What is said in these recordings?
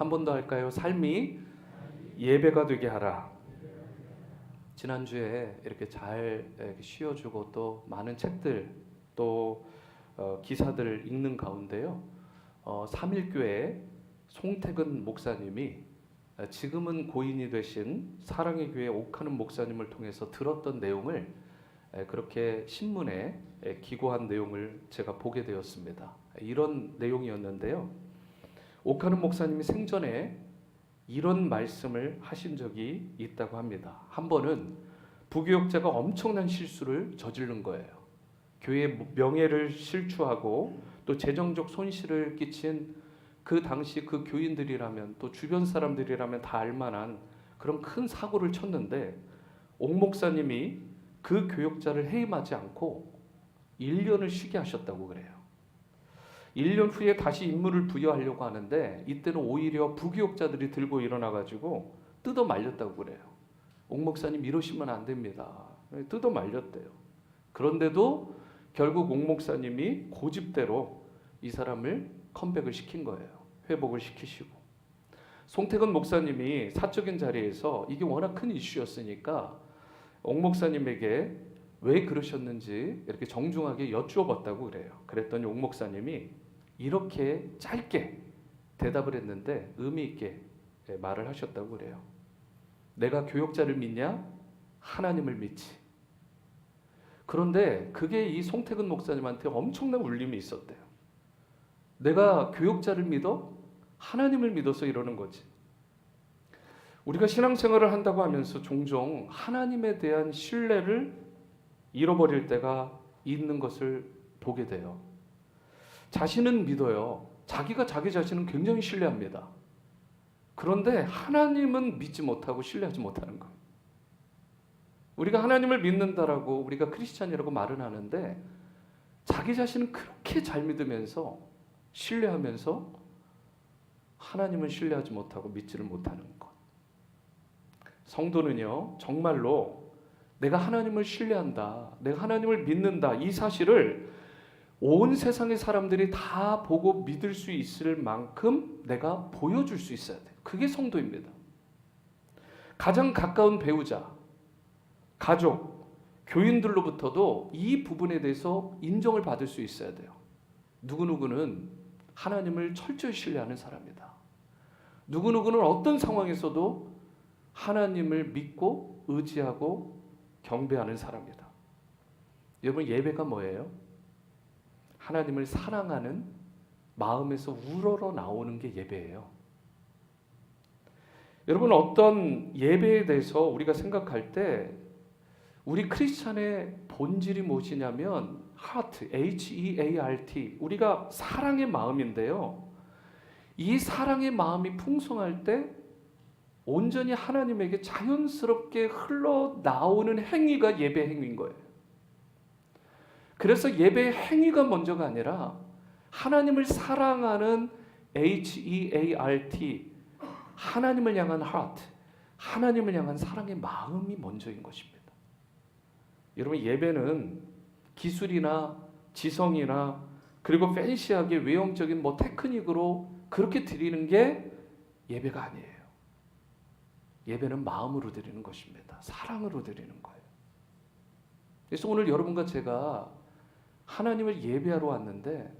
한 번 더 할까요? 삶이 예배가 되게 하라. 지난주에 이렇게 잘 쉬어주고 또 많은 책들 또 기사들을 읽는 가운데요. 삼일교회 송태근 목사님이 지금은 고인이 되신 사랑의 교회 옥하는 목사님을 통해서 들었던 내용을 그렇게 신문에 기고한 내용을 제가 보게 되었습니다. 이런 내용이었는데요. 옥하는 목사님이 생전에 이런 말씀을 하신 적이 있다고 합니다. 한 번은 부교역자가 엄청난 실수를 저지른 거예요. 교회의 명예를 실추하고 또 재정적 손실을 끼친 그 당시 그 교인들이라면 또 주변 사람들이라면 다 알만한 그런 큰 사고를 쳤는데 옥 목사님이 그 교역자를 해임하지 않고 1년을 쉬게 하셨다고 그래요. 1년 후에 다시 임무를 부여하려고 하는데 이때는 오히려 부교역자들이 들고 일어나가지고 뜯어 말렸다고 그래요. 옥 목사님 이러시면 안 됩니다. 뜯어 말렸대요. 그런데도 결국 옥 목사님이 고집대로 이 사람을 컴백을 시킨 거예요. 회복을 시키시고. 송태근 목사님이 사적인 자리에서 이게 워낙 큰 이슈였으니까 옥 목사님에게 왜 그러셨는지 이렇게 정중하게 여쭈어봤다고 그래요. 그랬더니 옥 목사님이 이렇게 짧게 대답을 했는데 의미 있게 말을 하셨다고 그래요. 내가 교역자를 믿냐? 하나님을 믿지. 그런데 그게 이 송태근 목사님한테 엄청난 울림이 있었대요. 내가 교역자를 믿어? 하나님을 믿어서 이러는 거지. 우리가 신앙생활을 한다고 하면서 종종 하나님에 대한 신뢰를 잃어버릴 때가 있는 것을 보게 돼요. 자신은 믿어요. 자기가 자기 자신은 굉장히 신뢰합니다. 그런데 하나님은 믿지 못하고 신뢰하지 못하는 거예요. 우리가 하나님을 믿는다라고 우리가 크리스찬이라고 말은 하는데 자기 자신은 그렇게 잘 믿으면서 신뢰하면서 하나님은 신뢰하지 못하고 믿지를 못하는 것. 성도는요, 정말로 내가 하나님을 신뢰한다, 내가 하나님을 믿는다, 이 사실을 온 세상의 사람들이 다 보고 믿을 수 있을 만큼 내가 보여줄 수 있어야 돼요. 그게 성도입니다. 가장 가까운 배우자, 가족, 교인들로부터도 이 부분에 대해서 인정을 받을 수 있어야 돼요. 누구누구는 하나님을 철저히 신뢰하는 사람이다. 누구누구는 어떤 상황에서도 하나님을 믿고 의지하고 경배하는 사람이다. 여러분, 예배가 뭐예요? 하나님을 사랑하는 마음에서 우러러 나오는 게 예배예요. 여러분, 어떤 예배에 대해서 우리가 생각할 때 우리 크리스찬의 본질이 무엇이냐면 heart, H-E-A-R-T, 우리가 사랑의 마음인데요. 이 사랑의 마음이 풍성할 때 온전히 하나님에게 자연스럽게 흘러나오는 행위가 예배 행위인 거예요. 그래서 예배의 행위가 먼저가 아니라 하나님을 사랑하는 H-E-A-R-T, 하나님을 향한 heart, 하나님을 향한 사랑의 마음이 먼저인 것입니다. 여러분, 예배는 기술이나 지성이나 그리고 팬시하게 외형적인 테크닉으로 그렇게 드리는 게 예배가 아니에요. 예배는 마음으로 드리는 것입니다. 사랑으로 드리는 거예요. 그래서 오늘 여러분과 제가 하나님을 예배하러 왔는데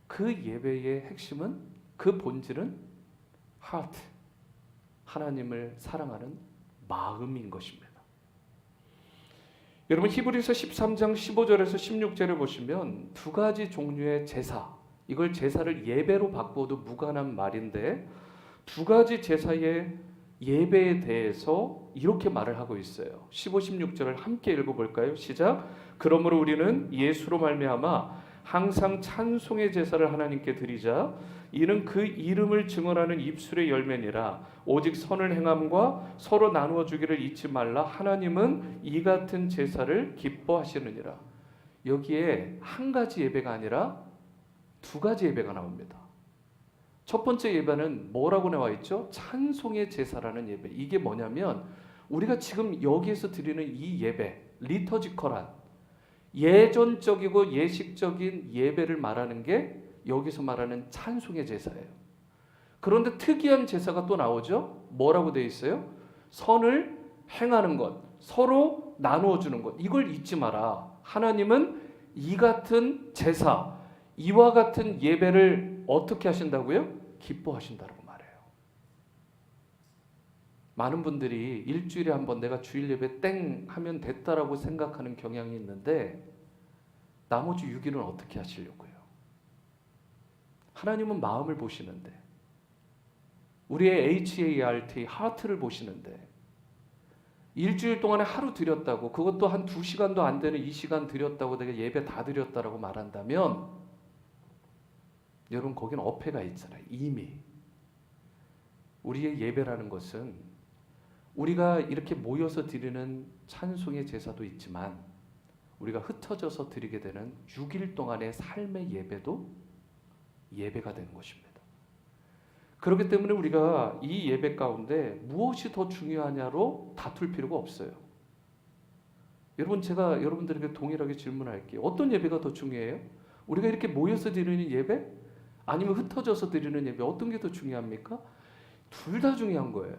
그 예배의 핵심은, 그 본질은 heart, 하나님을 사랑하는 마음인 것입니다. 여러분, 히브리서 13장 15절에서 16절을 보시면 두 가지 종류의 제사, 이걸 제사를 예배로 바꾸어도 무관한 말인데 두 가지 제사의 예배에 대해서 이렇게 말을 하고 있어요. 15, 16절을 함께 읽어볼까요? 시작. 그러므로 우리는 예수로 말미암아 항상 찬송의 제사를 하나님께 드리자. 이는 그 이름을 증언하는 입술의 열매니라. 오직 선을 행함과 서로 나누어 주기를 잊지 말라. 하나님은 이 같은 제사를 기뻐하시느니라. 여기에 한 가지 예배가 아니라 두 가지 예배가 나옵니다. 첫 번째 예배는 뭐라고 나와 있죠? 찬송의 제사라는 예배. 이게 뭐냐면 우리가 지금 여기에서 드리는 이 예배, 리터지컬한 예전적이고 예식적인 예배를 말하는 게 여기서 말하는 찬송의 제사예요. 그런데 특이한 제사가 또 나오죠. 뭐라고 되어 있어요? 선을 행하는 것, 서로 나누어 주는 것. 이걸 잊지 마라. 하나님은 이 같은 제사, 이와 같은 예배를 어떻게 하신다고요? 기뻐하신다고 말해요. 많은 분들이 일주일에 한 번 내가 주일 예배 땡 하면 됐다라고 생각하는 경향이 있는데 나머지 6일은 어떻게 하시려고요? 하나님은 마음을 보시는데, 우리의 HART, 하트를 보시는데, 일주일 동안에 하루 드렸다고, 그것도 한 2시간도 안 되는 2시간 드렸다고 내가 예배 다 드렸다라고 말한다면 여러분 거기는 어폐가 있잖아요. 이미 우리의 예배라는 것은 우리가 이렇게 모여서 드리는 찬송의 제사도 있지만 우리가 흩어져서 드리게 되는 6일 동안의 삶의 예배도 예배가 되는 것입니다. 그렇기 때문에 우리가 이 예배 가운데 무엇이 더 중요하냐로 다툴 필요가 없어요. 여러분, 제가 여러분들에게 동일하게 질문할게요. 어떤 예배가 더 중요해요? 우리가 이렇게 모여서 드리는 예배? 아니면 흩어져서 드리는 예배? 어떤 게 더 중요합니까? 둘 다 중요한 거예요.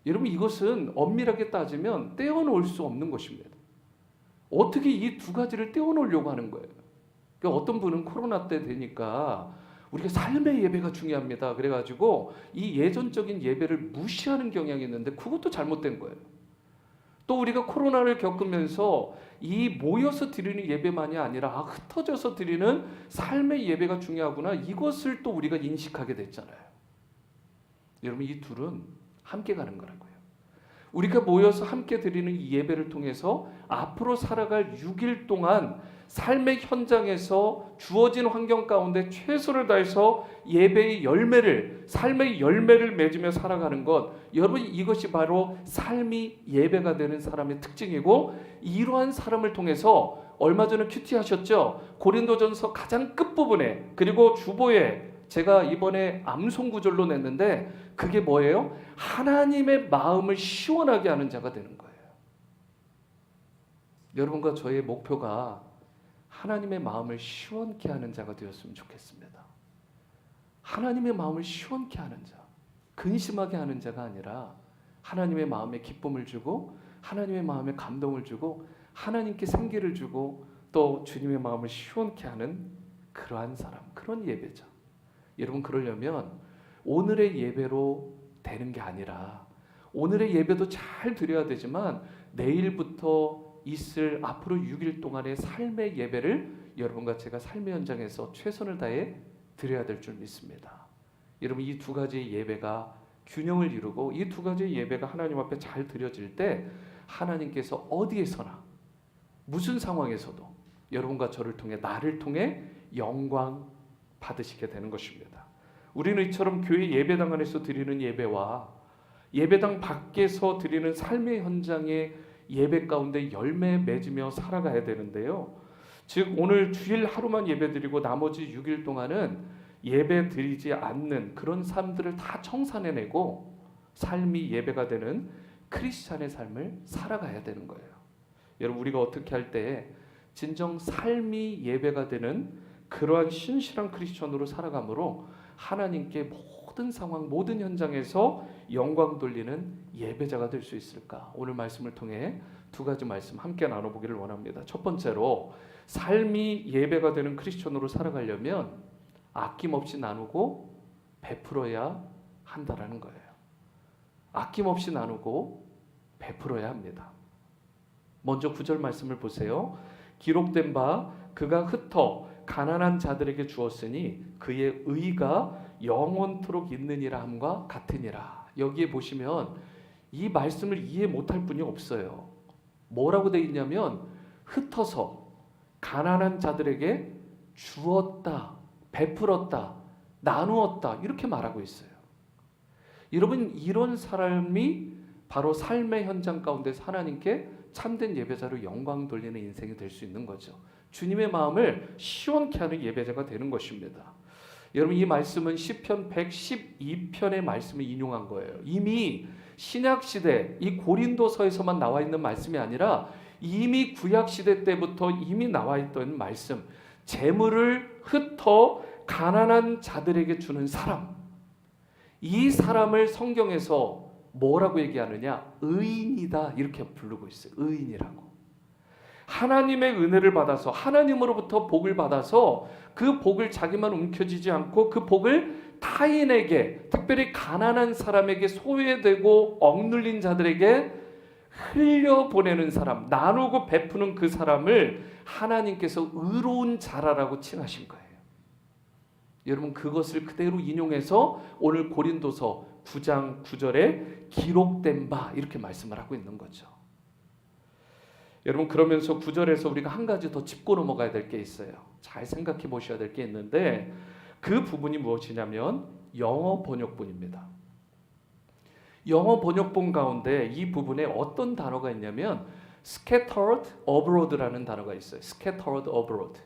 여러분, 이것은 엄밀하게 따지면 떼어놓을 수 없는 것입니다. 어떻게 이 두 가지를 떼어놓으려고 하는 거예요? 그러니까 어떤 분은 코로나 때 되니까 우리가 삶의 예배가 중요합니다. 그래가지고 이 예전적인 예배를 무시하는 경향이 있는데 그것도 잘못된 거예요. 또 우리가 코로나를 겪으면서 이 모여서 드리는 예배만이 아니라 흩어져서 드리는 삶의 예배가 중요하구나, 이것을 또 우리가 인식하게 됐잖아요. 여러분, 이 둘은 함께 가는 거라고요. 우리가 모여서 함께 드리는 이 예배를 통해서 앞으로 살아갈 6일 동안 삶의 현장에서 주어진 환경 가운데 최선을 다해서 예배의 열매를, 삶의 열매를 맺으며 살아가는 것, 여러분 이것이 바로 삶이 예배가 되는 사람의 특징이고, 이러한 사람을 통해서 얼마 전에 큐티 하셨죠? 고린도전서 가장 끝부분에, 그리고 주보에 제가 이번에 암송 구절로 냈는데 그게 뭐예요? 하나님의 마음을 시원하게 하는 자가 되는 거예요. 여러분과 저의 목표가 하나님의 마음을 시원케 하는 자가 되었으면 좋겠습니다. 하나님의 마음을 시원케 하는 자, 근심하게 하는 자가 아니라 하나님의 마음에 기쁨을 주고 하나님의 마음에 감동을 주고 하나님께 생기를 주고 또 주님의 마음을 시원케 하는 그러한 사람, 그런 예배자. 여러분, 그러려면 오늘의 예배로 되는 게 아니라 오늘의 예배도 잘 드려야 되지만 내일부터 있을 앞으로 6일 동안의 삶의 예배를 여러분과 제가 삶의 현장에서 최선을 다해 드려야 될 줄 믿습니다. 여러분, 이 두 가지의 예배가 균형을 이루고 이 두 가지의 예배가 하나님 앞에 잘 드려질 때 하나님께서 어디에서나 무슨 상황에서도 여러분과 저를 통해, 나를 통해 영광 받으시게 되는 것입니다. 우리는 이처럼 교회 예배당 안에서 드리는 예배와 예배당 밖에서 드리는 삶의 현장의 예배 가운데 열매 맺으며 살아가야 되는데요. 즉 오늘 주일 하루만 예배 드리고 나머지 6일 동안은 예배 드리지 않는 그런 삶들을 다 청산해내고 삶이 예배가 되는 크리스찬의 삶을 살아가야 되는 거예요. 여러분, 우리가 어떻게 할 때 진정 삶이 예배가 되는 그러한 신실한 크리스천으로 살아가므로 하나님께 모든 상황, 모든 현장에서 영광 돌리는 예배자가 될 수 있을까? 오늘 말씀을 통해 두 가지 말씀 함께 나눠보기를 원합니다. 첫 번째로, 삶이 예배가 되는 크리스천으로 살아가려면 아낌없이 나누고 베풀어야 한다라는 거예요. 아낌없이 나누고 베풀어야 합니다. 먼저 9절 말씀을 보세요. 기록된 바 그가 흩어 가난한 자들에게 주었으니 그의 의가 영원토록 있느니라 함과 같으니라. 여기에 보시면 이 말씀을 이해 못할 분이 없어요. 뭐라고 되어 있냐면 흩어서 가난한 자들에게 주었다, 베풀었다, 나누었다, 이렇게 말하고 있어요. 여러분, 이런 사람이 바로 삶의 현장 가운데서 하나님께 참된 예배자로 영광 돌리는 인생이 될 수 있는 거죠. 주님의 마음을 시원케 하는 예배자가 되는 것입니다. 여러분, 이 말씀은 시편 112편의 말씀을 인용한 거예요. 이미 신약시대 이 고린도서에서만 나와 있는 말씀이 아니라 이미 구약시대 때부터 이미 나와 있던 말씀, 재물을 흩어 가난한 자들에게 주는 사람, 이 사람을 성경에서 뭐라고 얘기하느냐? 의인이다 이렇게 부르고 있어요. 의인이라고. 하나님의 은혜를 받아서 하나님으로부터 복을 받아서 그 복을 자기만 움켜쥐지 않고 그 복을 타인에게, 특별히 가난한 사람에게, 소외되고 억눌린 자들에게 흘려보내는 사람, 나누고 베푸는 그 사람을 하나님께서 의로운 자라라고 칭하신 거예요. 여러분, 그것을 그대로 인용해서 오늘 고린도서 9장 9절에 기록된 바 이렇게 말씀을 하고 있는 거죠. 여러분, 그러면서 9절에서 우리가 한 가지 더 짚고 넘어가야 될 게 있어요. 잘 생각해 보셔야 될 게 있는데 그 부분이 무엇이냐면 영어 번역본입니다. 영어 번역본 가운데 이 부분에 어떤 단어가 있냐면 scattered abroad라는 단어가 있어요. scattered abroad.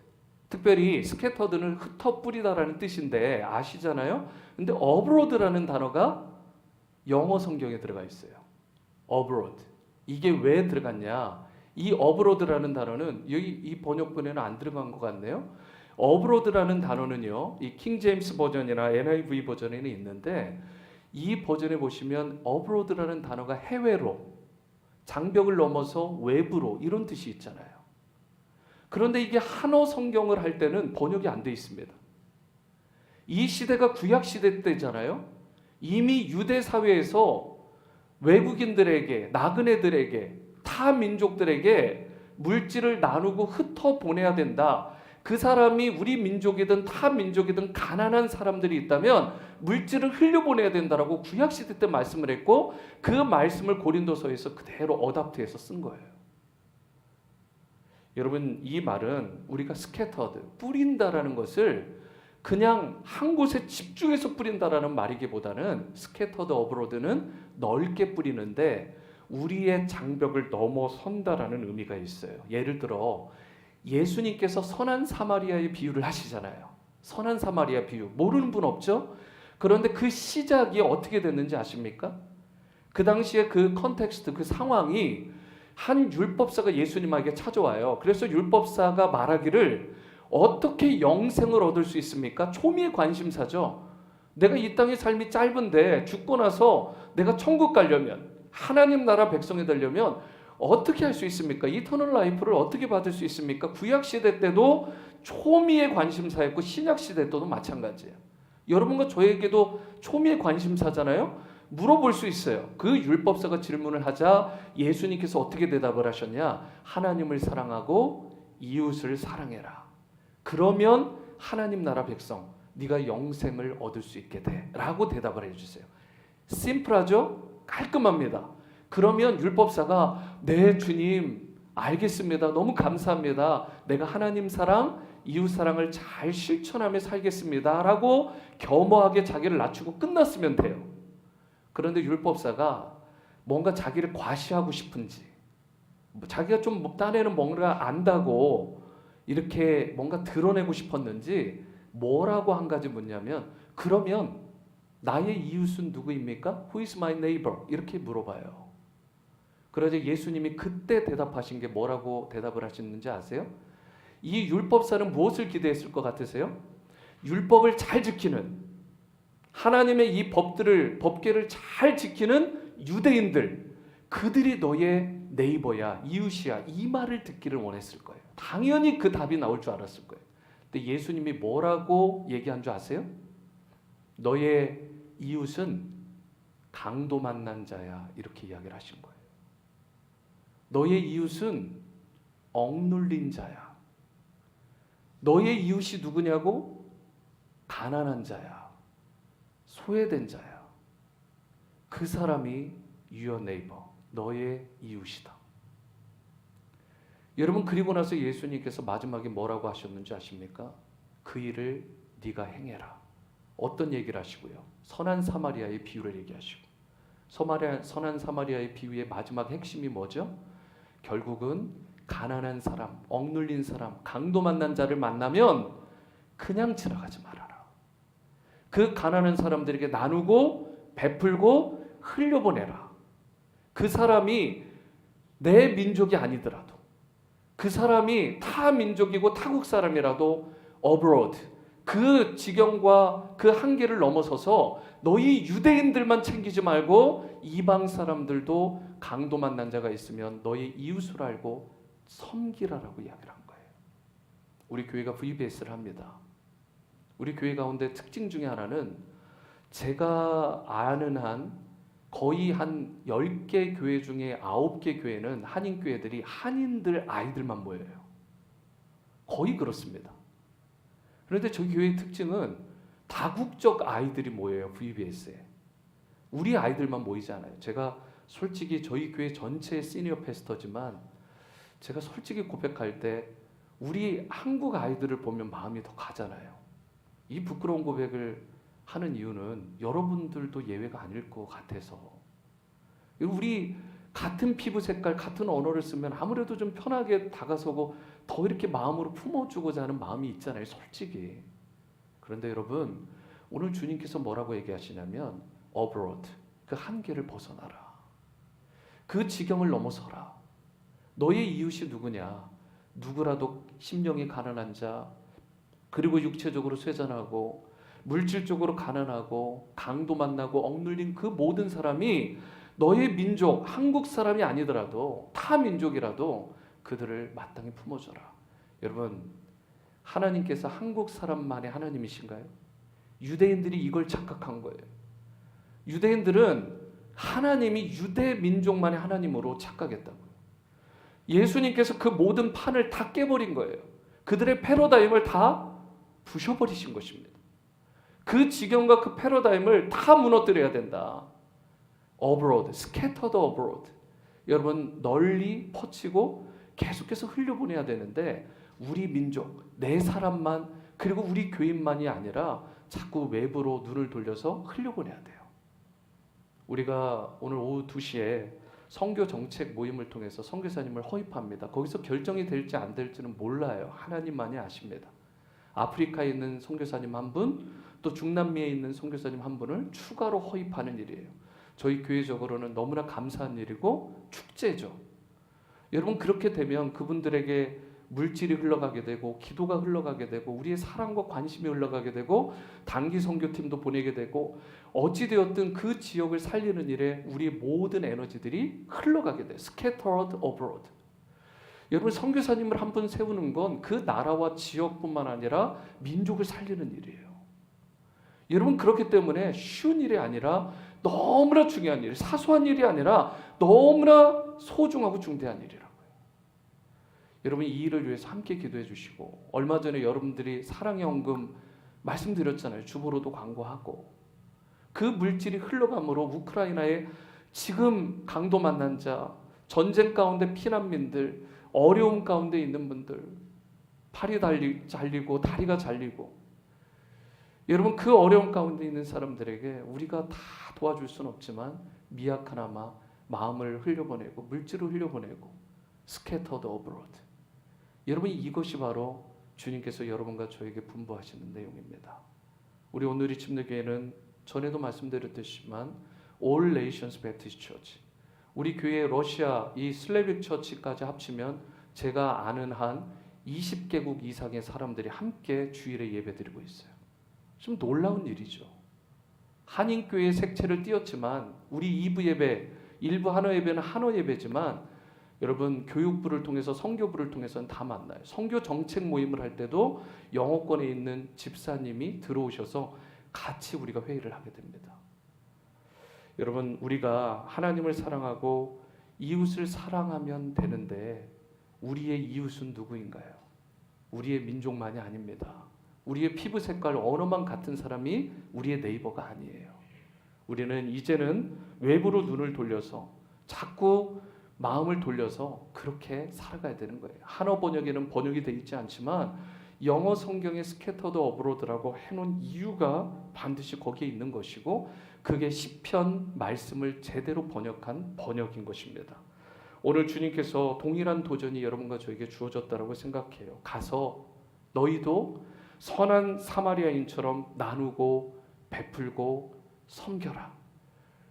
특별히 scattered는 흩어 뿌리다라는 뜻인데 아시잖아요. 근데 abroad라는 단어가 영어 성경에 들어가 있어요. abroad. 이게 왜 들어갔냐? 이 abroad라는 단어는 여기 이 번역본에는 안 들어간 것 같네요. abroad라는 단어는요, 이 킹 제임스 버전이나 NIV 버전에는 있는데 이 버전에 보시면 abroad라는 단어가 해외로, 장벽을 넘어서 외부로 이런 뜻이 있잖아요. 그런데 이게 한어 성경을 할 때는 번역이 안 돼 있습니다. 이 시대가 구약 시대 때잖아요. 이미 유대 사회에서 외국인들에게, 나그네들에게, 타 민족들에게 물질을 나누고 흩어 보내야 된다. 그 사람이 우리 민족이든 타 민족이든 가난한 사람들이 있다면 물질을 흘려보내야 된다라고 구약 시대 때 말씀을 했고 그 말씀을 고린도서에서 그대로 어답트해서 쓴 거예요. 여러분, 이 말은 우리가 scattered, 뿌린다라는 것을 그냥 한 곳에 집중해서 뿌린다라는 말이기보다는 scattered abroad는 넓게 뿌리는데 우리의 장벽을 넘어선다라는 의미가 있어요. 예를 들어 예수님께서 선한 사마리아의 비유를 하시잖아요. 선한 사마리아 비유 모르는 분 없죠? 그런데 그 시작이 어떻게 됐는지 아십니까? 그 당시에 그 컨텍스트, 그 상황이 한 율법사가 예수님에게 찾아와요. 그래서 율법사가 말하기를 어떻게 영생을 얻을 수 있습니까? 초미의 관심사죠. 내가 이 땅의 삶이 짧은데 죽고 나서 내가 천국 가려면, 하나님 나라 백성이 되려면 어떻게 할 수 있습니까? 이터널 라이프를 어떻게 받을 수 있습니까? 구약 시대 때도 초미의 관심사였고 신약 시대 때도 마찬가지예요. 여러분과 저에게도 초미의 관심사잖아요. 물어볼 수 있어요. 그 율법사가 질문을 하자 예수님께서 어떻게 대답을 하셨냐? 하나님을 사랑하고 이웃을 사랑해라. 그러면 하나님 나라 백성, 네가 영생을 얻을 수 있게 돼 라고 대답을 해주세요. 심플하죠? 깔끔합니다. 그러면 율법사가 네 주님 알겠습니다. 너무 감사합니다. 내가 하나님 사랑, 이웃 사랑을 잘 실천하며 살겠습니다 라고 겸허하게 자기를 낮추고 끝났으면 돼요. 그런데 율법사가 뭔가 자기를 과시하고 싶은지, 자기가 좀 딴에는 뭔가 안다고 이렇게 뭔가 드러내고 싶었는지 뭐라고 한 가지 묻냐면 그러면 나의 이웃은 누구입니까? Who is my neighbor? 이렇게 물어봐요. 그러자 예수님이 그때 대답하신 게 뭐라고 대답을 하셨는지 아세요? 이 율법사는 무엇을 기대했을 것 같으세요? 율법을 잘 지키는, 하나님의 이 법계를 잘 지키는 유대인들, 그들이 너의 네이버야, 이웃이야, 이 말을 듣기를 원했을 거예요. 당연히 그 답이 나올 줄 알았을 거예요. 근데 예수님이 뭐라고 얘기한 줄 아세요? 너의 이웃은 강도 만난 자야, 이렇게 이야기를 하신 거예요. 너의 이웃은 억눌린 자야. 너의 이웃이 누구냐고? 가난한 자야, 소외된 자야. 그 사람이 your neighbor, 너의 이웃이다. 여러분, 그리고 나서 예수님께서 마지막에 뭐라고 하셨는지 아십니까? 그 일을 네가 행해라. 어떤 얘기를 하시고요? 선한 사마리아의 비유를 얘기하시고, 선한 사마리아의 비유의 마지막 핵심이 뭐죠? 결국은 가난한 사람, 억눌린 사람, 강도 만난 자를 만나면 그냥 지나가지 말아라. 그 가난한 사람들에게 나누고 베풀고 흘려보내라. 그 사람이 내 민족이 아니더라도, 그 사람이 타 민족이고 타국 사람이라도 abroad, 그 지경과 그 한계를 넘어서서 너희 유대인들만 챙기지 말고 이방 사람들도 강도 만난 자가 있으면 너희 이웃을 알고 섬기라라고 이야기를 한 거예요. 우리 교회가 VBS를 합니다. 우리 교회 가운데 특징 중에 하나는 제가 아는 한 거의 한 10개 교회 중에 9개 교회는 한인교회들이 한인들 아이들만 모여요. 거의 그렇습니다. 그런데 저희 교회의 특징은 다국적 아이들이 모여요. VBS에. 우리 아이들만 모이지 않아요. 제가 솔직히 저희 교회 전체의 시니어 패스터지만 제가 솔직히 고백할 때 우리 한국 아이들을 보면 마음이 더 가잖아요. 이 부끄러운 고백을 하는 이유는 여러분들도 예외가 아닐 것 같아서. 우리 같은 피부 색깔, 같은 언어를 쓰면 아무래도 좀 편하게 다가서고 더 이렇게 마음으로 품어주고자 하는 마음이 있잖아요, 솔직히. 그런데 여러분, 오늘 주님께서 뭐라고 얘기하시냐면 abroad, 그 한계를 벗어나라. 그 지경을 넘어서라. 너의 이웃이 누구냐? 누구라도 심령이 가난한 자, 그리고 육체적으로 쇠잔하고 물질적으로 가난하고 강도 만나고 억눌린 그 모든 사람이 너의 민족, 한국 사람이 아니더라도 타 민족이라도 그들을 마땅히 품어줘라. 여러분, 하나님께서 한국 사람만의 하나님이신가요? 유대인들이 이걸 착각한 거예요. 유대인들은 하나님이 유대 민족만의 하나님으로 착각했다고요. 예수님께서 그 모든 판을 다 깨버린 거예요. 그들의 패러다임을 다 부셔버리신 것입니다. 그 지경과 그 패러다임을 다 무너뜨려야 된다. abroad, scattered abroad. 여러분, 널리 퍼치고 계속해서 흘려보내야 되는데 우리 민족, 내 사람만, 그리고 우리 교인만이 아니라 자꾸 외부로 눈을 돌려서 흘려보내야 돼요. 우리가 오늘 오후 2시에 선교 정책 모임을 통해서 선교사님을 허입합니다. 거기서 결정이 될지 안 될지는 몰라요. 하나님만이 아십니다. 아프리카에 있는 선교사님 한 분, 또 중남미에 있는 선교사님 한 분을 추가로 허입하는 일이에요. 저희 교회적으로는 너무나 감사한 일이고 축제죠. 여러분, 그렇게 되면 그분들에게 물질이 흘러가게 되고 기도가 흘러가게 되고 우리의 사랑과 관심이 흘러가게 되고 단기 선교팀도 보내게 되고 어찌되었든 그 지역을 살리는 일에 우리의 모든 에너지들이 흘러가게 돼요. Scattered abroad. 여러분, 선교사님을 한 분 세우는 건 그 나라와 지역뿐만 아니라 민족을 살리는 일이에요. 여러분, 그렇기 때문에 쉬운 일이 아니라 너무나 중요한 일, 사소한 일이 아니라 너무나 소중하고 중대한 일이라고요. 여러분, 이 일을 위해서 함께 기도해 주시고, 얼마 전에 여러분들이 사랑의 헌금 말씀드렸잖아요. 주보로도 광고하고 그 물질이 흘러감으로 우크라이나에 지금 강도 만난 자, 전쟁 가운데 피난민들, 어려움 가운데 있는 분들, 팔이 잘리고 다리가 잘리고, 여러분, 그 어려움 가운데 있는 사람들에게 우리가 다 도와줄 수는 없지만 미약하나마 마음을 흘려보내고 물질을 흘려보내고 scattered abroad. 여러분, 이것이 바로 주님께서 여러분과 저에게 분부하시는 내용입니다. 우리 오늘의 침례교회는 전에도 말씀드렸듯이만 All Nations Baptist Church, 우리 교회 러시아 이 슬래빅 처치까지 합치면 제가 아는 한 20개국 이상의 사람들이 함께 주일에 예배드리고 있어요. 좀 놀라운 일이죠. 한인교회의 색채를 띄었지만 우리 2부 예배, 일부 한어 예배는 한어 예배지만 여러분, 교육부를 통해서 선교부를 통해서는 다 만나요. 선교 정책 모임을 할 때도 영어권에 있는 집사님이 들어오셔서 같이 우리가 회의를 하게 됩니다. 여러분, 우리가 하나님을 사랑하고 이웃을 사랑하면 되는데 우리의 이웃은 누구인가요? 우리의 민족만이 아닙니다. 우리의 피부 색깔, 언어만 같은 사람이 우리의 네이버가 아니에요. 우리는 이제는 외부로 눈을 돌려서 자꾸 마음을 돌려서 그렇게 살아가야 되는 거예요. 한어 번역에는 번역이 되어 있지 않지만 영어 성경에 스캐터드 어브로드라고 해놓은 이유가 반드시 거기에 있는 것이고 그게 시편 말씀을 제대로 번역한 번역인 것입니다. 오늘 주님께서 동일한 도전이 여러분과 저에게 주어졌다고 생각해요. 가서 너희도 선한 사마리아인처럼 나누고 베풀고 섬겨라.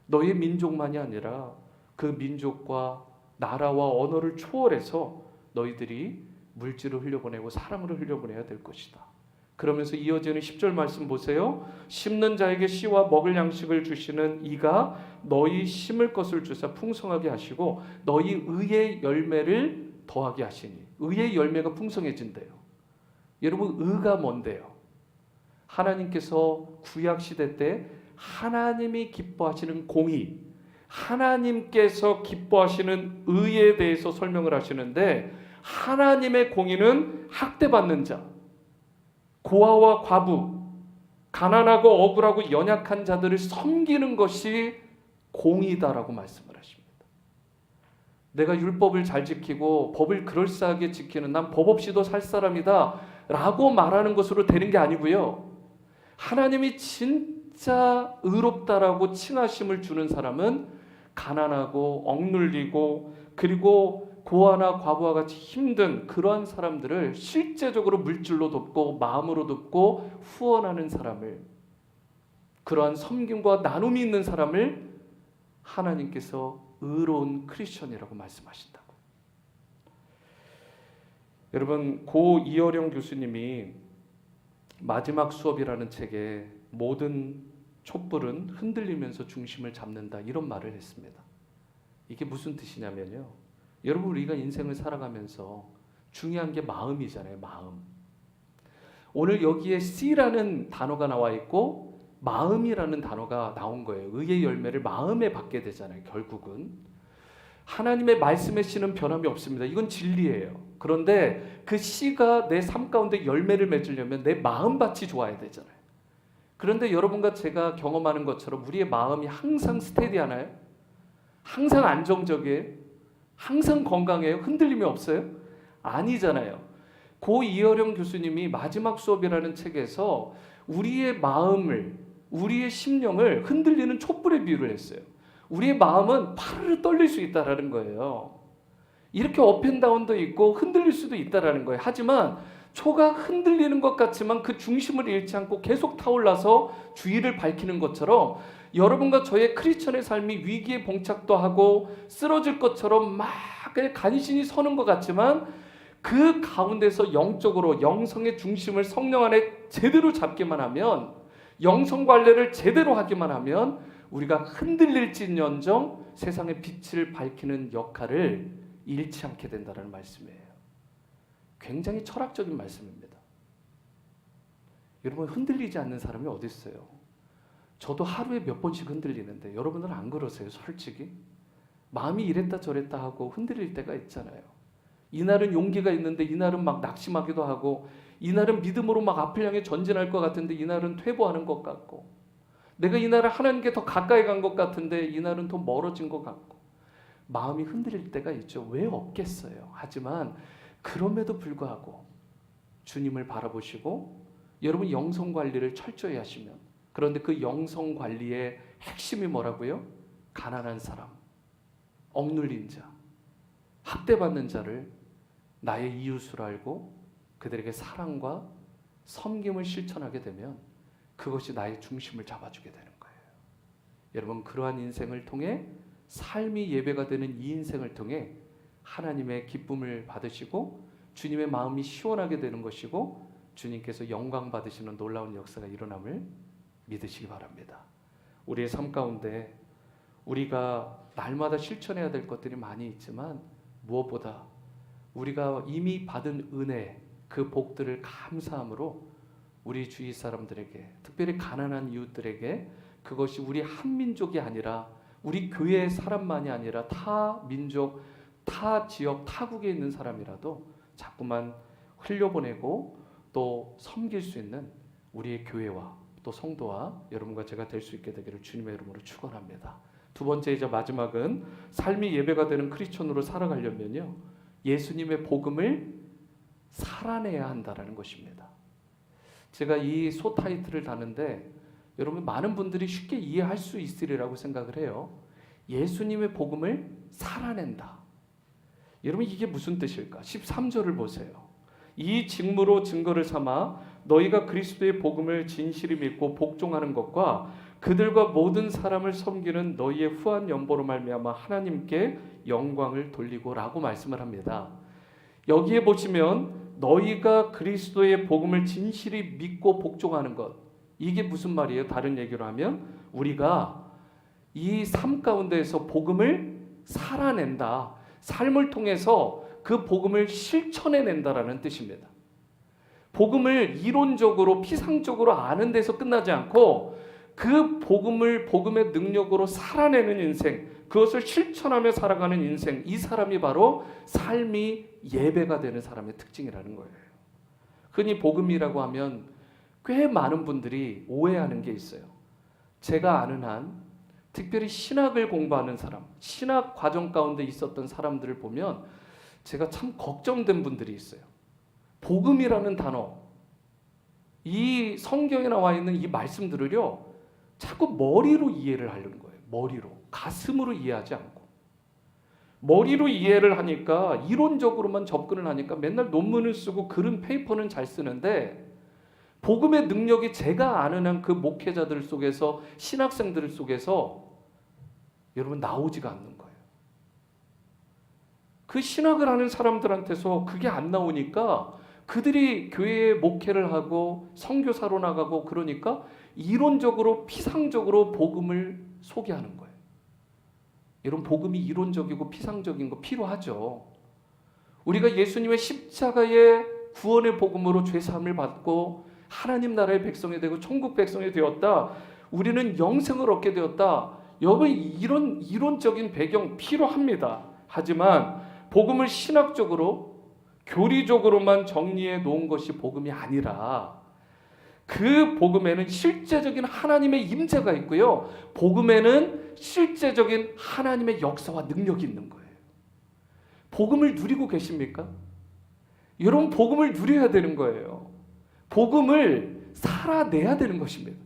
너희 민족만이 아니라 그 민족과 나라와 언어를 초월해서 너희들이 물질을 흘려보내고 사랑을 흘려보내야 될 것이다. 그러면서 이어지는 10절 말씀 보세요. 심는 자에게 씨와 먹을 양식을 주시는 이가 너희 심을 것을 주사 풍성하게 하시고 너희 의의 열매를 더하게 하시니. 의의 열매가 풍성해진대요. 여러분, 의가 뭔데요? 하나님께서 구약시대 때 하나님이 기뻐하시는 공의, 하나님께서 기뻐하시는 의에 대해서 설명을 하시는데, 하나님의 공의는 학대받는 자, 고아와 과부, 가난하고 억울하고 연약한 자들을 섬기는 것이 공의다라고 말씀을 하십니다. 내가 율법을 잘 지키고 법을 그럴싸하게 지키는 난 법 없이도 살 사람이다 라고 말하는 것으로 되는 게 아니고요. 하나님이 진짜 의롭다라고 칭하심을 주는 사람은 가난하고 억눌리고 그리고 고아나 과부와 같이 힘든 그러한 사람들을 실제적으로 물질로 돕고 마음으로 돕고 후원하는 사람을, 그러한 섬김과 나눔이 있는 사람을 하나님께서 의로운 크리스천이라고 말씀하신다고. 여러분, 고 이어령 교수님이 마지막 수업이라는 책에 모든 촛불은 흔들리면서 중심을 잡는다 이런 말을 했습니다. 이게 무슨 뜻이냐면요, 여러분, 우리가 인생을 살아가면서 중요한 게 마음이잖아요. 마음. 오늘 여기에 씨라는 단어가 나와 있고 마음이라는 단어가 나온 거예요. 의의 열매를 마음에 받게 되잖아요. 결국은 하나님의 말씀의 씨는 변함이 없습니다. 이건 진리예요. 그런데 그 씨가 내 삶 가운데 열매를 맺으려면 내 마음밭이 좋아야 되잖아요. 그런데 여러분과 제가 경험하는 것처럼 우리의 마음이 항상 스테디하나요? 항상 안정적이에요? 항상 건강해요? 흔들림이 없어요? 아니잖아요. 고 이어령 교수님이 마지막 수업이라는 책에서 우리의 마음을, 우리의 심령을 흔들리는 촛불에 비유를 했어요. 우리의 마음은 파르르 떨릴 수 있다라는 거예요. 이렇게 업앤다운도 있고 흔들릴 수도 있다라는 거예요. 하지만 초가 흔들리는 것 같지만 그 중심을 잃지 않고 계속 타올라서 주위를 밝히는 것처럼 여러분과 저의 크리스천의 삶이 위기에 봉착도 하고 쓰러질 것처럼 막 간신히 서는 것 같지만 그 가운데서 영적으로 영성의 중심을 성령 안에 제대로 잡기만 하면, 영성 관리를 제대로 하기만 하면 우리가 흔들릴지언정 세상의 빛을 밝히는 역할을 잃지 않게 된다는 말씀이에요. 굉장히 철학적인 말씀입니다. 여러분, 흔들리지 않는 사람이 어디 있어요? 저도 하루에 몇 번씩 흔들리는데 여러분은 안 그러세요? 솔직히 마음이 이랬다 저랬다 하고 흔들릴 때가 있잖아요. 이날은 용기가 있는데 이날은 막 낙심하기도 하고, 이날은 믿음으로 막 앞을 향해 전진할 것 같은데 이날은 퇴보하는 것 같고, 내가 이날은 하나님께 더 가까이 간 것 같은데 이날은 더 멀어진 것 같고, 마음이 흔들릴 때가 있죠. 왜 없겠어요? 하지만 그럼에도 불구하고 주님을 바라보시고 여러분 영성 관리를 철저히 하시면, 그런데 그 영성 관리의 핵심이 뭐라고요? 가난한 사람, 억눌린 자, 학대받는 자를 나의 이웃으로 알고 그들에게 사랑과 섬김을 실천하게 되면 그것이 나의 중심을 잡아주게 되는 거예요. 여러분, 그러한 인생을 통해, 삶이 예배가 되는 이 인생을 통해 하나님의 기쁨을 받으시고 주님의 마음이 시원하게 되는 것이고 주님께서 영광 받으시는 놀라운 역사가 일어남을 믿으시기 바랍니다. 우리의 삶 가운데 우리가 날마다 실천해야 될 것들이 많이 있지만 무엇보다 우리가 이미 받은 은혜, 그 복들을 감사함으로 우리 주위 사람들에게, 특별히 가난한 이웃들에게, 그것이 우리 한 민족이 아니라 우리 교회의 사람만이 아니라 타 민족, 타 지역, 타국에 있는 사람이라도 자꾸만 흘려보내고 또 섬길 수 있는 우리의 교회와 또 성도와 여러분과 제가 될 수 있게 되기를 주님의 이름으로 축원합니다. 두 번째이자 마지막은 삶이 예배가 되는 크리스천으로 살아가려면요, 예수님의 복음을 살아내야 한다라는 것입니다. 제가 이 소 타이틀을 다는데 여러분, 많은 분들이 쉽게 이해할 수 있으리라고 생각을 해요. 예수님의 복음을 살아낸다. 여러분, 이게 무슨 뜻일까? 13절을 보세요. 이 직무로 증거를 삼아 너희가 그리스도의 복음을 진실히 믿고 복종하는 것과 그들과 모든 사람을 섬기는 너희의 후한 연보로 말미암아 하나님께 영광을 돌리고라고 말씀을 합니다. 여기에 보시면 너희가 그리스도의 복음을 진실히 믿고 복종하는 것. 이게 무슨 말이에요? 다른 얘기로 하면 우리가 이 삶 가운데에서 복음을 살아낸다. 삶을 통해서 그 복음을 실천해낸다라는 뜻입니다. 복음을 이론적으로 피상적으로 아는 데서 끝나지 않고 그 복음의 능력으로 살아내는 인생, 그것을 실천하며 살아가는 인생, 이 사람이 바로 삶이 예배가 되는 사람의 특징이라는 거예요. 흔히 복음이라고 하면 꽤 많은 분들이 오해하는 게 있어요. 제가 아는 한 특별히 신학을 공부하는 사람, 신학 과정 가운데 있었던 사람들을 보면 제가 참 걱정된 분들이 있어요. 복음이라는 단어, 이 성경에 나와 있는 이 말씀들을요, 자꾸 머리로 이해를 하려는 거예요. 머리로, 가슴으로 이해하지 않고. 머리로 이해를 하니까, 이론적으로만 접근을 하니까 맨날 논문을 쓰고 글은 페이퍼는 잘 쓰는데 복음의 능력이 제가 아는 한 그 목회자들 속에서, 신학생들 속에서 여러분 나오지가 않는 거예요. 그 신학을 하는 사람들한테서 그게 안 나오니까 그들이 교회에 목회를 하고 선교사로 나가고 그러니까 이론적으로 피상적으로 복음을 소개하는 거예요. 여러분, 복음이 이론적이고 피상적인 거 필요하죠. 우리가 예수님의 십자가의 구원의 복음으로 죄사함을 받고 하나님 나라의 백성이 되고 천국 백성이 되었다. 우리는 영생을 얻게 되었다. 여러분, 이런 이론적인 배경 필요합니다. 하지만 복음을 신학적으로 교리적으로만 정리해 놓은 것이 복음이 아니라 그 복음에는 실제적인 하나님의 임재가 있고요. 복음에는 실제적인 하나님의 역사와 능력이 있는 거예요. 복음을 누리고 계십니까? 여러분, 복음을 누려야 되는 거예요. 복음을 살아내야 되는 것입니다.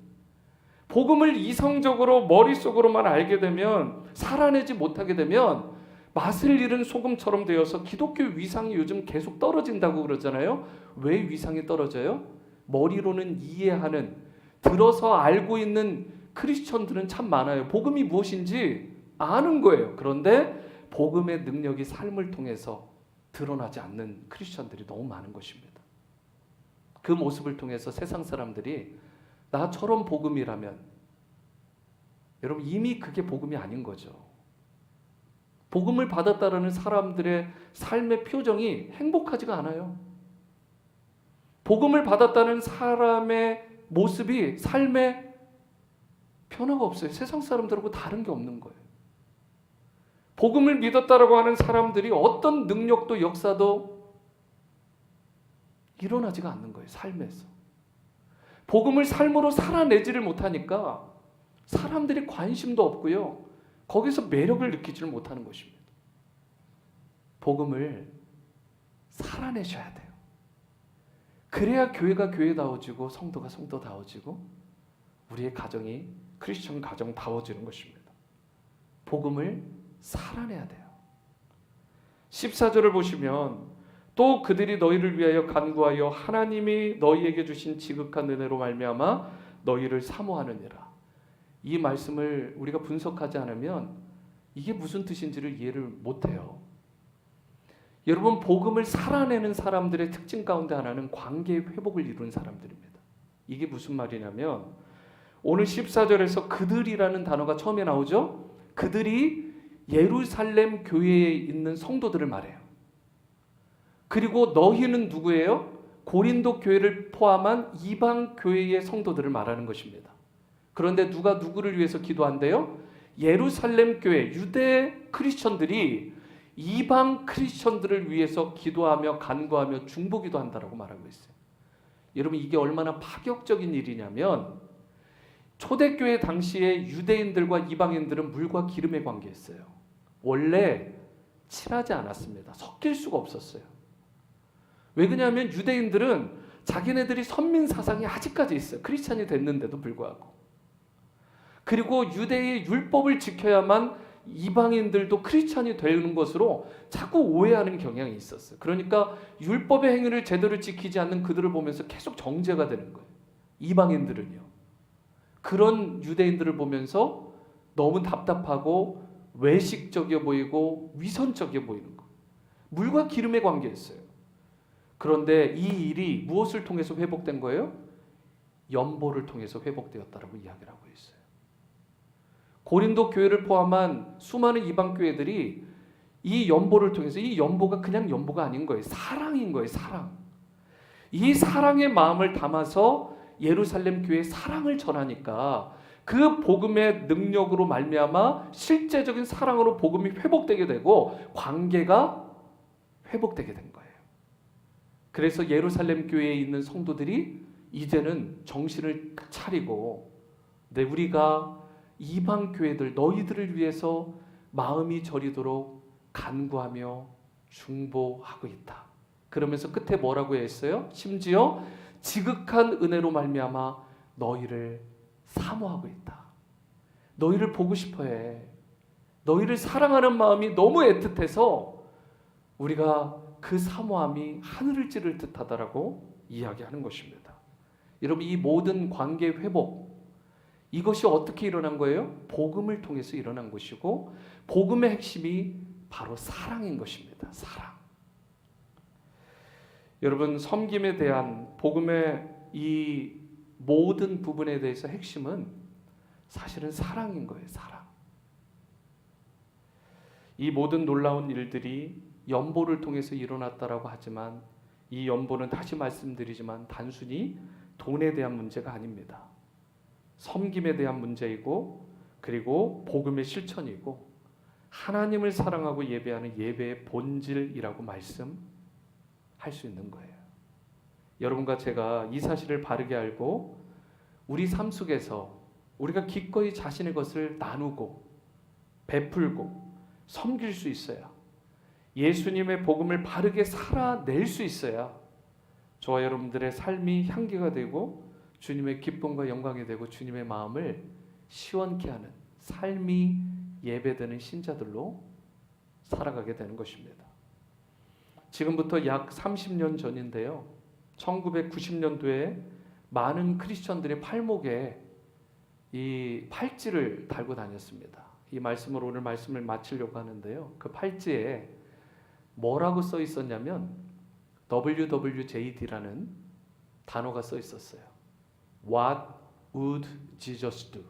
복음을 이성적으로 머릿속으로만 알게 되면, 살아내지 못하게 되면 맛을 잃은 소금처럼 되어서 기독교 위상이 요즘 계속 떨어진다고 그러잖아요. 왜 위상이 떨어져요? 머리로는 이해하는, 들어서 알고 있는 크리스천들은 참 많아요. 복음이 무엇인지 아는 거예요. 그런데 복음의 능력이 삶을 통해서 드러나지 않는 크리스천들이 너무 많은 것입니다. 그 모습을 통해서 세상 사람들이 나처럼 복음이라면, 여러분, 이미 그게 복음이 아닌 거죠. 복음을 받았다라는 사람들의 삶의 표정이 행복하지가 않아요. 복음을 받았다는 사람의 모습이 삶에 변화가 없어요. 세상 사람들하고 다른 게 없는 거예요. 복음을 믿었다라고 하는 사람들이 어떤 능력도 역사도 일어나지가 않는 거예요. 삶에서. 복음을 삶으로 살아내지를 못하니까 사람들이 관심도 없고요. 거기서 매력을 느끼지를 못하는 것입니다. 복음을 살아내셔야 돼요. 그래야 교회가 교회다워지고 성도가 성도다워지고 우리의 가정이 크리스천 가정다워지는 것입니다. 복음을 살아내야 돼요. 14절을 보시면 또 그들이 너희를 위하여 간구하여 하나님이 너희에게 주신 지극한 은혜로 말미암아 너희를 사모하느니라. 이 말씀을 우리가 분석하지 않으면 이게 무슨 뜻인지를 이해를 못해요. 여러분, 복음을 살아내는 사람들의 특징 가운데 하나는 관계의 회복을 이루는 사람들입니다. 이게 무슨 말이냐면 오늘 14절에서 그들이라는 단어가 처음에 나오죠. 그들이 예루살렘 교회에 있는 성도들을 말해요. 그리고 너희는 누구예요? 고린도 교회를 포함한 이방 교회의 성도들을 말하는 것입니다. 그런데 누가 누구를 위해서 기도한대요? 예루살렘 교회, 유대 크리스천들이 이방 크리스천들을 위해서 기도하며 간구하며 중보기도 한다라고 말하고 있어요. 여러분, 이게 얼마나 파격적인 일이냐면 초대교회 당시에 유대인들과 이방인들은 물과 기름의 관계였어요. 원래 친하지 않았습니다. 섞일 수가 없었어요. 왜 그러냐면 유대인들은 자기네들이 선민 사상이 아직까지 있어요. 크리스찬이 됐는데도 불구하고. 그리고 유대의 율법을 지켜야만 이방인들도 크리스찬이 되는 것으로 자꾸 오해하는 경향이 있었어요. 그러니까 율법의 행위를 제대로 지키지 않는 그들을 보면서 계속 정죄가 되는 거예요. 이방인들은요. 그런 유대인들을 보면서 너무 답답하고 외식적이어 보이고 위선적이어 보이는 거. 물과 기름의 관계였어요. 그런데 이 일이 무엇을 통해서 회복된 거예요? 연보를 통해서 회복되었다라고 이야기를 하고 있어요. 고린도 교회를 포함한 수많은 이방 교회들이 이 연보를 통해서, 이 연보가 그냥 연보가 아닌 거예요. 사랑인 거예요. 사랑. 이 사랑의 마음을 담아서 예루살렘 교회에 사랑을 전하니까 그 복음의 능력으로 말미암아 실제적인 사랑으로 복음이 회복되게 되고 관계가 회복되게 된 거예요. 그래서 예루살렘 교회에 있는 성도들이 이제는 정신을 차리고, 우리가 이방 교회들, 너희들을 위해서 마음이 저리도록 간구하며 중보하고 있다. 그러면서 끝에 뭐라고 했어요? 심지어 지극한 은혜로 말미암아 너희를 사모하고 있다. 너희를 보고 싶어해. 너희를 사랑하는 마음이 너무 애틋해서 우리가 그 사모함이 하늘을 찌를 듯하다라고 이야기하는 것입니다. 여러분, 이 모든 관계 회복, 이것이 어떻게 일어난 거예요? 복음을 통해서 일어난 것이고, 복음의 핵심이 바로 사랑인 것입니다. 사랑. 여러분, 섬김에 대한 복음의 이 모든 부분에 대해서 핵심은 사실은 사랑인 거예요. 사랑. 이 모든 놀라운 일들이 연보를 통해서 일어났다라고 하지만, 이 연보는 다시 말씀드리지만 단순히 돈에 대한 문제가 아닙니다. 섬김에 대한 문제이고, 그리고 복음의 실천이고, 하나님을 사랑하고 예배하는 예배의 본질이라고 말씀할 수 있는 거예요. 여러분과 제가 이 사실을 바르게 알고 우리 삶 속에서 우리가 기꺼이 자신의 것을 나누고 베풀고 섬길 수 있어야, 예수님의 복음을 바르게 살아낼 수 있어야 저와 여러분들의 삶이 향기가 되고 주님의 기쁨과 영광이 되고 주님의 마음을 시원케 하는 삶이 예배되는 신자들로 살아가게 되는 것입니다. 지금부터 약 30년 전인데요, 1990년도에 많은 크리스천들의 팔목에 이 팔찌를 달고 다녔습니다. 이 말씀으로 오늘 말씀을 마치려고 하는데요, 그 팔찌에 뭐라고 써 있었냐면 WWJD라는 단어가 써 있었어요. What would Jesus do?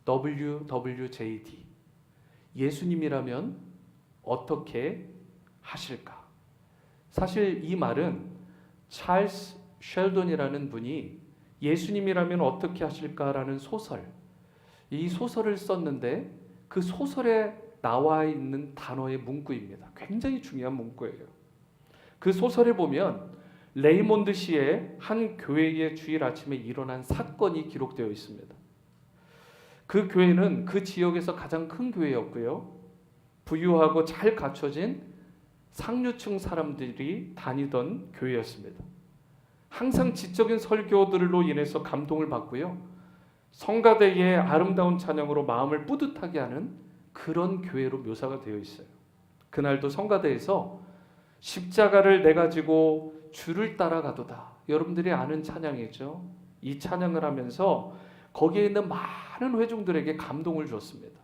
WWJD. 예수님이라면 어떻게 하실까? 사실 이 말은 찰스 쉘던이라는 분이 예수님이라면 어떻게 하실까라는 소설, 이 소설을 썼는데 그 소설에 나와 있는 단어의 문구입니다. 굉장히 중요한 문구예요. 그 소설에 보면 레이몬드 시의 한 교회의 주일 아침에 일어난 사건이 기록되어 있습니다. 그 교회는 그 지역에서 가장 큰 교회였고요, 부유하고 잘 갖춰진 상류층 사람들이 다니던 교회였습니다. 항상 지적인 설교들로 인해서 감동을 받고요, 성가대의 아름다운 찬양으로 마음을 뿌듯하게 하는 그런 교회로 묘사가 되어 있어요. 그날도 성가대에서 십자가를 내가지고 주를 따라가도다, 여러분들이 아는 찬양이죠. 이 찬양을 하면서 거기에 있는 많은 회중들에게 감동을 줬습니다.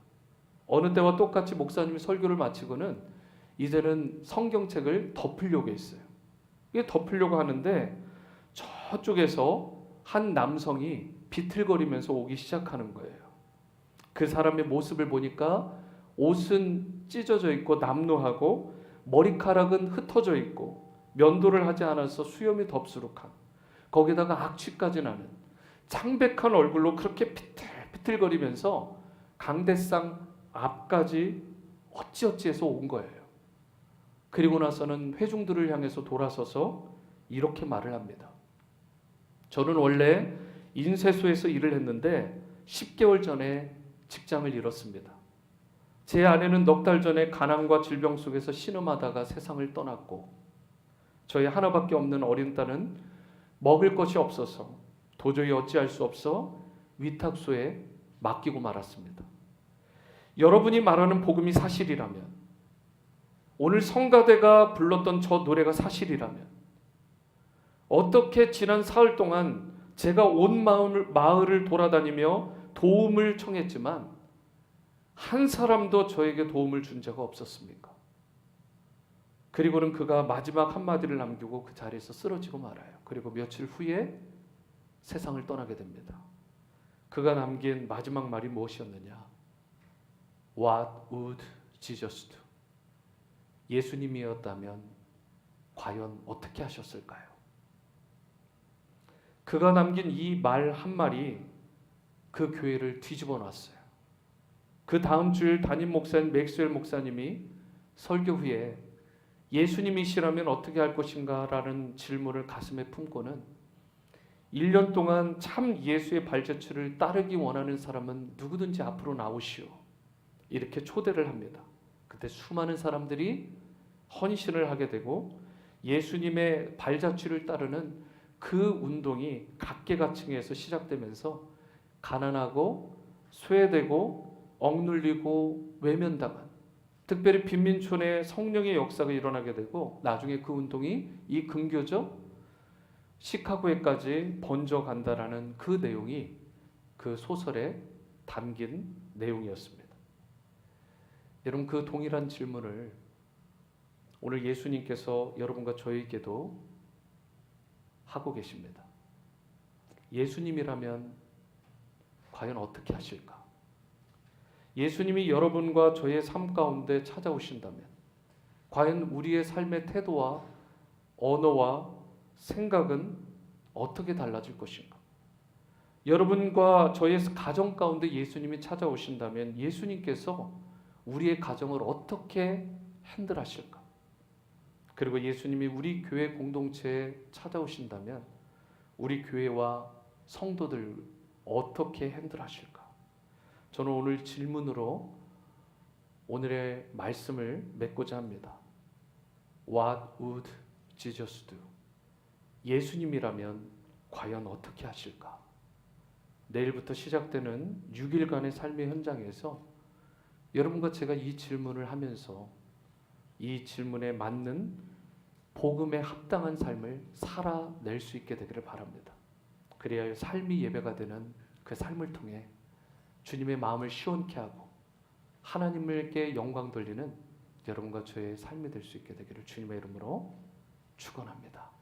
어느 때와 똑같이 목사님이 설교를 마치고는 이제는 성경책을 덮으려고 했어요. 이게 덮으려고 하는데 저쪽에서 한 남성이 비틀거리면서 오기 시작하는 거예요. 그 사람의 모습을 보니까 옷은 찢어져 있고 남루하고 머리카락은 흩어져 있고 면도를 하지 않아서 수염이 덥수룩한, 거기다가 악취까지 나는 창백한 얼굴로 그렇게 비틀비틀거리면서 강대상 앞까지 어찌어찌해서 온 거예요. 그리고 나서는 회중들을 향해서 돌아서서 이렇게 말을 합니다. 저는 원래 인쇄소에서 일을 했는데 10개월 전에 직장을 잃었습니다. 제 아내는 넉 달 전에 가난과 질병 속에서 신음하다가 세상을 떠났고, 저희 하나밖에 없는 어린 딸은 먹을 것이 없어서 도저히 어찌할 수 없어 위탁소에 맡기고 말았습니다. 여러분이 말하는 복음이 사실이라면, 오늘 성가대가 불렀던 저 노래가 사실이라면, 어떻게 지난 사흘 동안 제가 온 마을을 돌아다니며 도움을 청했지만 한 사람도 저에게 도움을 준 자가 없었습니까? 그리고는 그가 마지막 한마디를 남기고 그 자리에서 쓰러지고 말아요. 그리고 며칠 후에 세상을 떠나게 됩니다. 그가 남긴 마지막 말이 무엇이었느냐? What would Jesus do? 예수님이었다면 과연 어떻게 하셨을까요? 그가 남긴 이 말 한 말이 그 교회를 뒤집어 놨어요. 그 다음 주일 담임 목사인 맥스웰 목사님이 설교 후에 예수님이시라면 어떻게 할 것인가 라는 질문을 가슴에 품고는 1년 동안 참 예수의 발자취를 따르기 원하는 사람은 누구든지 앞으로 나오시오. 이렇게 초대를 합니다. 그때 수많은 사람들이 헌신을 하게 되고 예수님의 발자취를 따르는 그 운동이 각계각층에서 시작되면서 가난하고 소외되고 억눌리고 외면당한 특별히 빈민촌에 성령의 역사가 일어나게 되고 나중에 그 운동이 이 근교적 시카고에까지 번져간다라는 그 내용이 그 소설에 담긴 내용이었습니다. 여러분, 그 동일한 질문을 오늘 예수님께서 여러분과 저에게도 하고 계십니다. 예수님이라면 과연 어떻게 하실까? 예수님이 여러분과 저의 삶 가운데 찾아오신다면 과연 우리의 삶의 태도와 언어와 생각은 어떻게 달라질 것인가? 여러분과 저의 가정 가운데 예수님이 찾아오신다면 예수님께서 우리의 가정을 어떻게 핸들하실까? 그리고 예수님이 우리 교회 공동체에 찾아오신다면 우리 교회와 성도들 어떻게 핸들하실까? 저는 오늘 질문으로 오늘의 말씀을 맺고자 합니다. What would Jesus do? 예수님이라면 과연 어떻게 하실까? 내일부터 시작되는 6일간의 삶의 현장에서 여러분과 제가 이 질문을 하면서 이 질문에 맞는 복음에 합당한 삶을 살아낼 수 있게 되기를 바랍니다. 그래야 삶이 예배가 되는 그 삶을 통해 주님의 마음을 시원케 하고 하나님께 영광 돌리는 여러분과 저의 삶이 될 수 있게 되기를 주님의 이름으로 축원합니다.